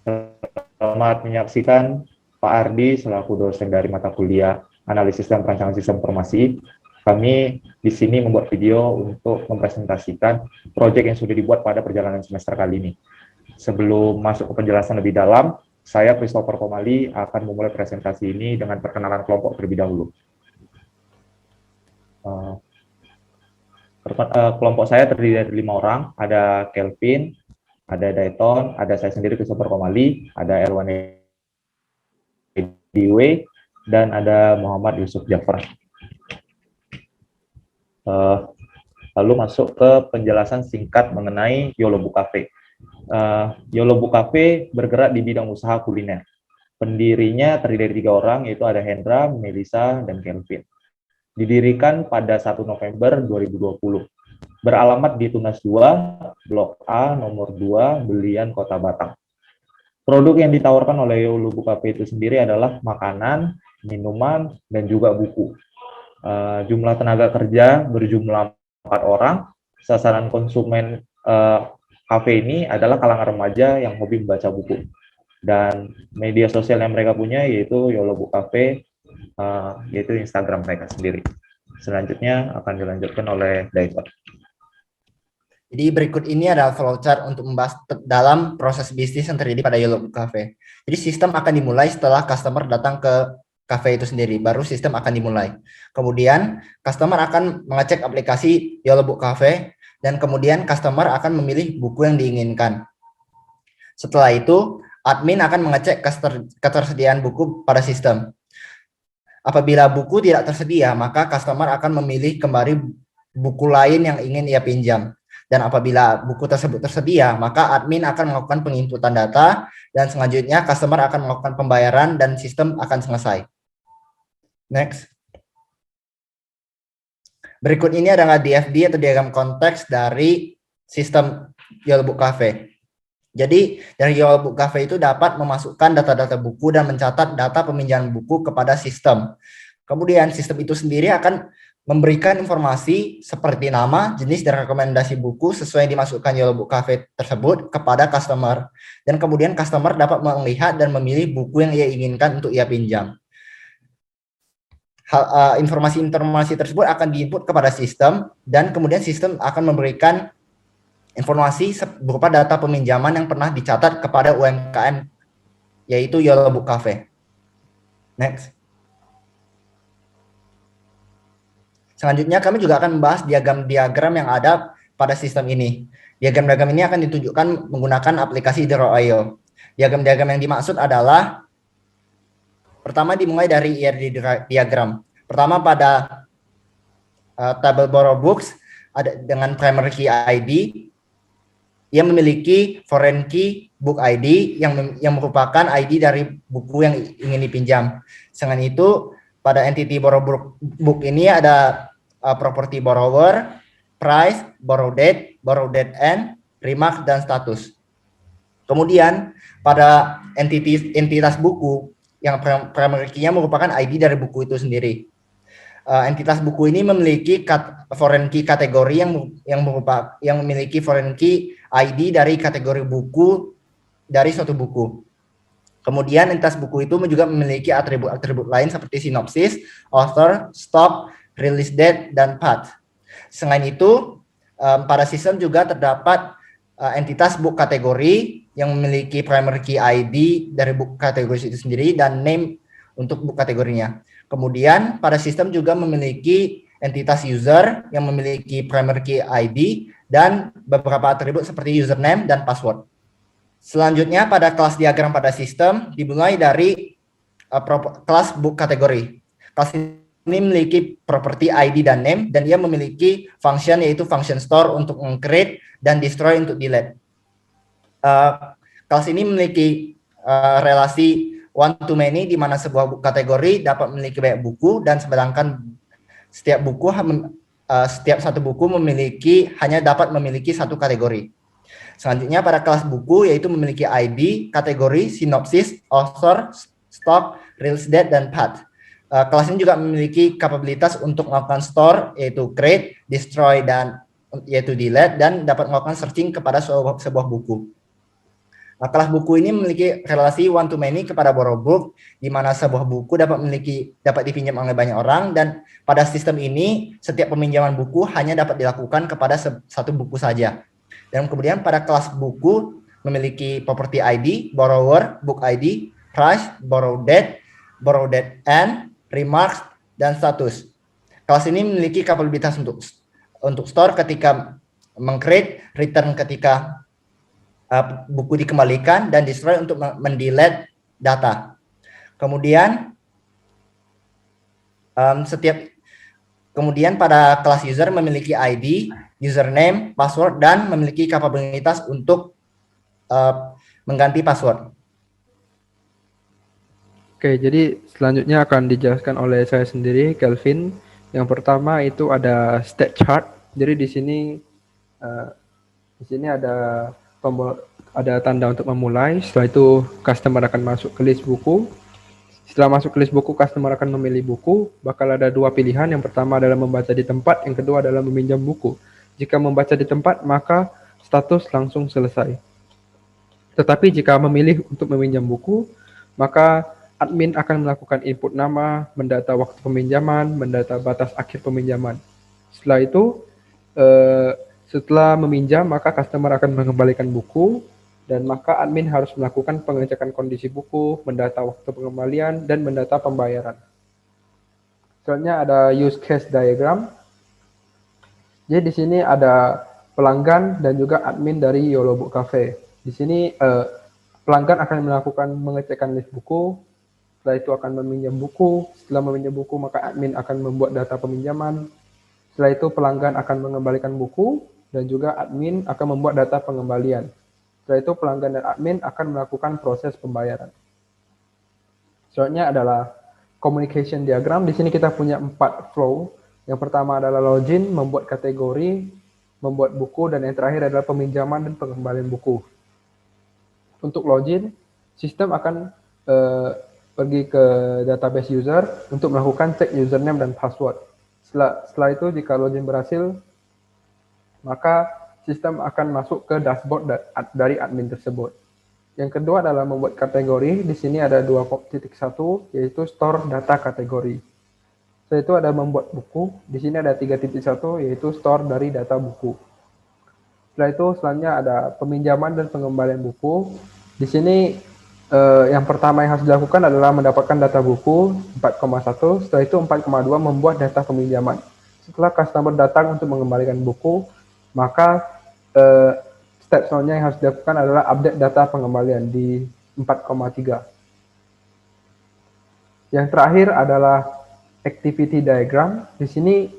Selamat menyaksikan Pak Ardi selaku dosen dari mata kuliah Analisis dan Perancangan Sistem Informasi. Kami di sini membuat video untuk mempresentasikan proyek yang sudah dibuat pada perjalanan semester kali ini. Sebelum masuk ke penjelasan lebih dalam, saya Christopher Komali akan memulai presentasi ini dengan perkenalan kelompok terlebih dahulu. Kelompok saya terdiri dari 5 orang, ada Kelvin, ada Dayton, ada saya sendiri Christopher Komali, ada Erwan Ediwe, dan ada Muhammad Yusuf Jafar. Lalu masuk ke penjelasan singkat mengenai YOLO Book Cafe. YOLO Book Cafe bergerak di bidang usaha kuliner. Pendirinya terdiri dari 3 orang, yaitu ada Hendra, Melissa, dan Kelvin. Didirikan pada 1 November 2020. Beralamat di Tunas 2, Blok A, nomor 2, Belian, Kota Batam. Produk yang ditawarkan oleh YOLO Book Cafe itu sendiri adalah makanan, minuman, dan juga buku. Jumlah tenaga kerja berjumlah 4 orang. Sasaran konsumen kafe ini adalah kalangan remaja yang hobi membaca buku. Dan media sosial yang mereka punya yaitu YOLO Book Cafe, yaitu Instagram mereka sendiri. Selanjutnya akan dilanjutkan oleh Dayton. Jadi berikut ini adalah flowchart untuk membahas dalam proses bisnis yang terjadi pada YOLO Book Cafe. Jadi sistem akan dimulai setelah customer datang ke cafe itu sendiri, baru sistem akan dimulai. Kemudian customer akan mengecek aplikasi YOLO Book Cafe dan kemudian customer akan memilih buku yang diinginkan. Setelah itu, admin akan mengecek ketersediaan buku pada sistem. Apabila buku tidak tersedia, maka customer akan memilih kembali buku lain yang ingin ia pinjam. Dan apabila buku tersebut tersedia, maka admin akan melakukan penginputan data dan selanjutnya customer akan melakukan pembayaran dan sistem akan selesai. Next. Berikut ini adalah DFD atau diagram konteks dari sistem YOLO Book Cafe. Jadi dari YOLO Book Cafe itu dapat memasukkan data-data buku dan mencatat data peminjaman buku kepada sistem. Kemudian sistem itu sendiri akan memberikan informasi seperti nama, jenis, dan rekomendasi buku sesuai yang dimasukkan YOLO Book Cafe tersebut kepada customer. Dan kemudian customer dapat melihat dan memilih buku yang ia inginkan untuk ia pinjam. Informasi-informasi tersebut akan diinput kepada sistem dan kemudian sistem akan memberikan informasi berupa data peminjaman yang pernah dicatat kepada UMKM, yaitu YOLO Book Cafe. Next. Selanjutnya kami juga akan membahas diagram-diagram yang ada pada sistem ini. Diagram-diagram ini akan ditunjukkan menggunakan aplikasi Draw.io. Diagram-diagram yang dimaksud adalah pertama dimulai dari IRD diagram. Pertama pada tabel borrow books ada dengan primary key ID yang memiliki foreign key book ID yang merupakan ID dari buku yang ingin dipinjam. Selain itu pada entity borrow book ini ada property borrower, price, borrow date end, remark, dan status. Kemudian pada entitas buku yang primary key-nya merupakan ID dari buku itu sendiri. Entitas buku ini memiliki foreign key kategori yang memiliki foreign key ID dari kategori buku dari suatu buku. Kemudian entitas buku itu juga memiliki atribut-atribut lain seperti sinopsis, author, stock, release date, dan path. Selain itu, pada sistem juga terdapat entitas book kategori yang memiliki primary key ID dari book kategori itu sendiri dan name untuk book kategorinya. Kemudian pada sistem juga memiliki entitas user yang memiliki primary key ID dan beberapa atribut seperti username dan password. Selanjutnya pada kelas diagram pada sistem dimulai dari kelas book kategori. Kelas ini memiliki property ID dan name dan ia memiliki function yaitu function store untuk create dan destroy untuk delete. Kelas ini memiliki relasi one to many di mana sebuah kategori dapat memiliki banyak buku dan sedangkan setiap satu buku hanya dapat memiliki satu kategori. Selanjutnya pada kelas buku yaitu memiliki ID, kategori, sinopsis, author, stock, release date, dan path. Kelas ini juga memiliki kapabilitas untuk melakukan store yaitu create, destroy, dan yaitu delete dan dapat melakukan searching kepada sebuah buku. Nah, kelas buku ini memiliki relasi one to many kepada borrow book, di mana sebuah buku dapat dipinjam oleh banyak orang, dan pada sistem ini setiap peminjaman buku hanya dapat dilakukan kepada satu buku saja. Dan kemudian pada kelas buku memiliki property ID, borrower, book ID, price, borrow date end, remarks, dan status. Kelas ini memiliki kapabilitas untuk store ketika mengcreate, return ketika buku dikembalikan, dan destroy untuk mendelete data. Kemudian pada kelas user memiliki ID, username, password, dan memiliki kapabilitas untuk mengganti password. Oke, jadi selanjutnya akan dijelaskan oleh saya sendiri, Kelvin. Yang pertama itu ada state chart. Jadi di sini ada tanda untuk memulai. Setelah itu customer akan masuk ke list buku. Setelah masuk ke list buku, customer akan memilih buku. Bakal ada dua pilihan. Yang pertama adalah membaca di tempat, yang kedua adalah meminjam buku. Jika membaca di tempat, maka status langsung selesai. Tetapi jika memilih untuk meminjam buku, maka admin akan melakukan input nama, mendata waktu peminjaman, mendata batas akhir peminjaman. Setelah itu, setelah meminjam, maka customer akan mengembalikan buku, dan maka admin harus melakukan pengecekan kondisi buku, mendata waktu pengembalian, dan mendata pembayaran. Selanjutnya ada use case diagram. Jadi di sini ada pelanggan dan juga admin dari YOLO Book Cafe. Di sini pelanggan akan melakukan mengecekkan list buku, setelah itu akan meminjam buku, setelah meminjam buku maka admin akan membuat data peminjaman, setelah itu pelanggan akan mengembalikan buku, dan juga admin akan membuat data pengembalian. Setelah itu pelanggan dan admin akan melakukan proses pembayaran. Selanjutnya adalah communication diagram. Di sini kita punya 4 flow. Yang pertama adalah login, membuat kategori, membuat buku, dan yang terakhir adalah peminjaman dan pengembalian buku. Untuk login, sistem akan pergi ke database user untuk melakukan cek username dan password. Setelah itu, jika login berhasil, maka sistem akan masuk ke dashboard dari admin tersebut. Yang kedua adalah membuat kategori. Di sini ada 2.1, yaitu store data kategori. Setelah itu ada membuat buku. Di sini ada 3.1, yaitu store dari data buku. Setelah itu selanjutnya ada peminjaman dan pengembalian buku. Di sini yang pertama yang harus dilakukan adalah mendapatkan data buku 4,1. Setelah itu 4,2 membuat data peminjaman. Setelah customer datang untuk mengembalikan buku, maka step selanjutnya yang harus dilakukan adalah update data pengembalian di 4,3. Yang terakhir adalah activity diagram. Di sini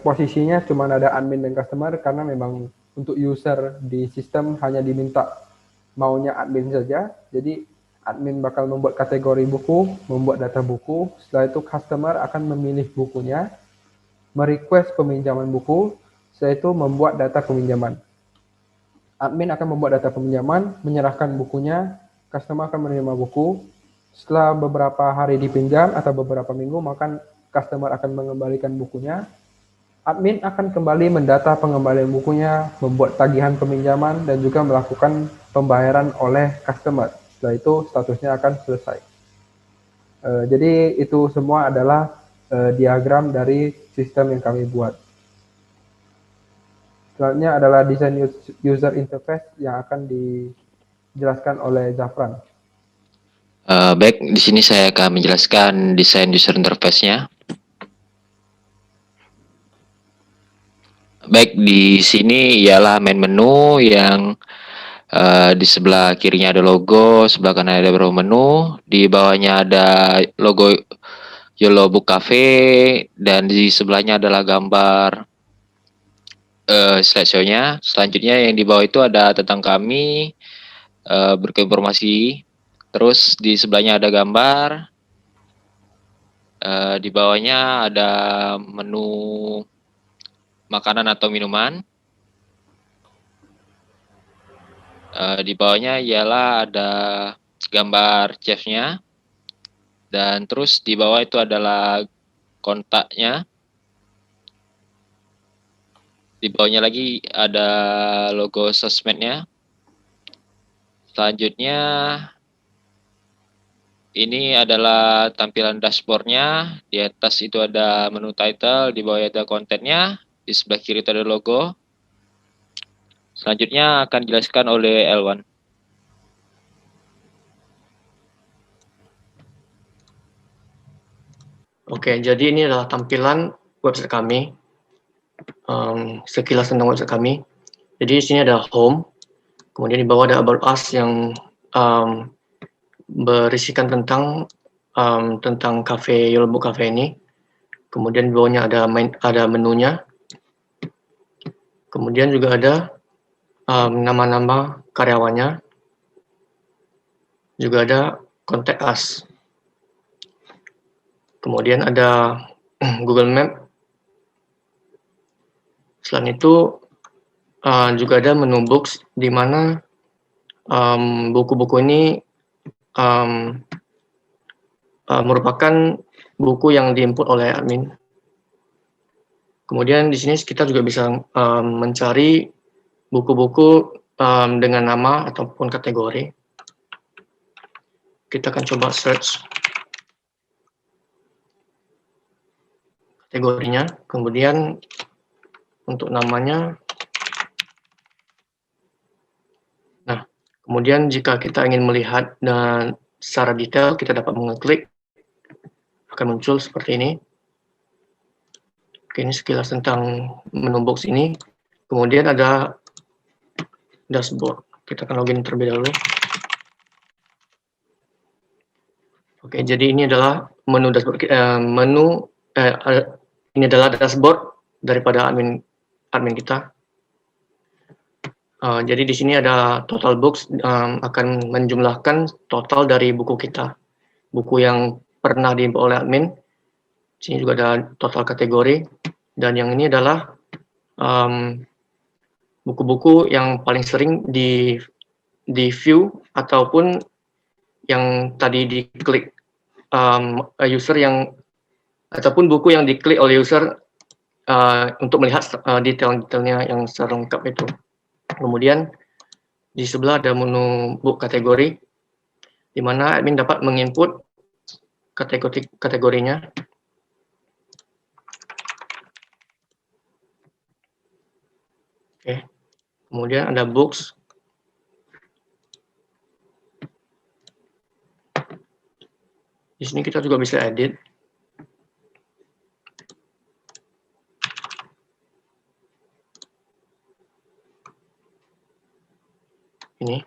posisinya cuma ada admin dan customer karena memang untuk user di sistem hanya diminta maunya admin saja. Jadi admin bakal membuat kategori buku, membuat data buku. Setelah itu customer akan memilih bukunya, merequest peminjaman buku, setelah itu membuat data peminjaman. Admin akan membuat data peminjaman, menyerahkan bukunya, customer akan menerima buku. Setelah beberapa hari dipinjam atau beberapa minggu, maka customer akan mengembalikan bukunya. Admin akan kembali mendata pengembalian bukunya, membuat tagihan peminjaman, dan juga melakukan pembayaran oleh customer. Setelah itu statusnya akan selesai. Jadi itu semua adalah diagram dari sistem yang kami buat. Selanjutnya adalah desain user interface yang akan dijelaskan oleh Zafran. Baik, di sini saya akan menjelaskan desain user interface-nya. Baik, di sini ialah main menu yang di sebelah kirinya ada logo, sebelah kanan ada beberapa menu, di bawahnya ada logo YOLO Book Cafe, dan di sebelahnya adalah gambar slideshow-nya. Selanjutnya yang di bawah itu ada tentang kami, berikut informasi. Terus di sebelahnya ada gambar, di bawahnya ada menu makanan atau minuman. Di bawahnya ialah ada gambar chefnya, dan terus di bawah itu adalah kontaknya. Di bawahnya lagi ada logo sosmednya. Selanjutnya, ini adalah tampilan dashboardnya. Di atas itu ada menu title, di bawah ada kontennya, di sebelah kiri itu ada logo. Selanjutnya akan dijelaskan oleh Elwan. Oke, jadi ini adalah tampilan website kami. Sekilas tentang website kami. Jadi di sini ada home, kemudian di bawah ada about us yang berisikan tentang cafe Yellow Book Cafe ini. Kemudian di bawahnya ada menunya. Kemudian juga ada nama-nama karyawannya. Juga ada contact us. Kemudian ada Google Map. Selain itu juga ada menu books di mana buku-buku ini merupakan buku yang diinput oleh admin. Kemudian di sini kita juga bisa mencari buku-buku dengan nama ataupun kategori. Kita akan coba search kategorinya, kemudian untuk namanya. Nah, kemudian jika kita ingin melihat dan secara detail, kita dapat mengeklik, akan muncul seperti ini. Oke, ini sekilas tentang menu box ini. Kemudian ada dashboard. Kita akan login terlebih dahulu. Oke, jadi ini adalah menu dashboard. Ini adalah dashboard daripada admin kita. Jadi di sini ada total books, akan menjumlahkan total dari buku kita, buku yang pernah diinput oleh admin. Di sini juga ada total kategori, dan yang ini adalah buku-buku yang paling sering di view ataupun yang tadi diklik user ataupun buku yang diklik oleh user untuk melihat detail-detailnya yang secara lengkap itu. Kemudian di sebelah ada menu book kategori, di mana admin dapat menginput kategorinya. Oke, kemudian ada books. Di sini kita juga bisa edit. Ini.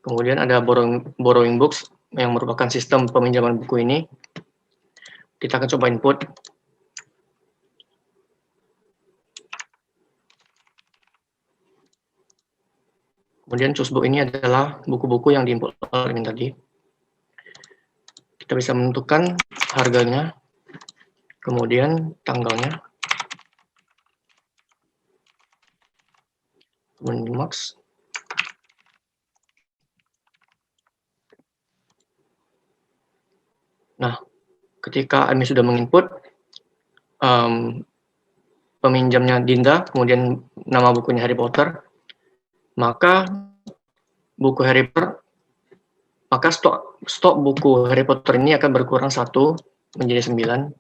Kemudian ada borrowing books yang merupakan sistem peminjaman buku ini. Kita akan coba input. Kemudian choose book ini adalah buku-buku yang diinput oleh admin tadi. Kita bisa menentukan harganya, kemudian tanggalnya, kemudian max. Nah, ketika admin sudah menginput peminjamnya Dinda, kemudian nama bukunya Harry Potter, maka buku Harry Potter, maka stok buku Harry Potter ini akan berkurang 1 menjadi 9.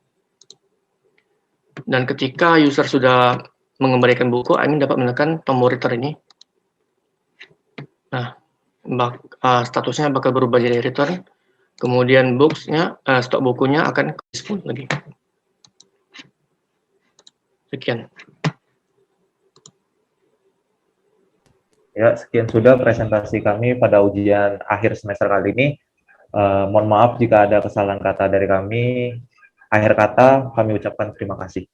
Dan ketika user sudah mengembalikan buku, admin dapat menekan tombol return ini. Nah, statusnya bakal berubah jadi return. Kemudian books-nya, stok bukunya akan dispon lagi. Sekian. Ya, sekian sudah presentasi kami pada ujian akhir semester kali ini. Mohon maaf jika ada kesalahan kata dari kami. Akhir kata, kami ucapkan terima kasih.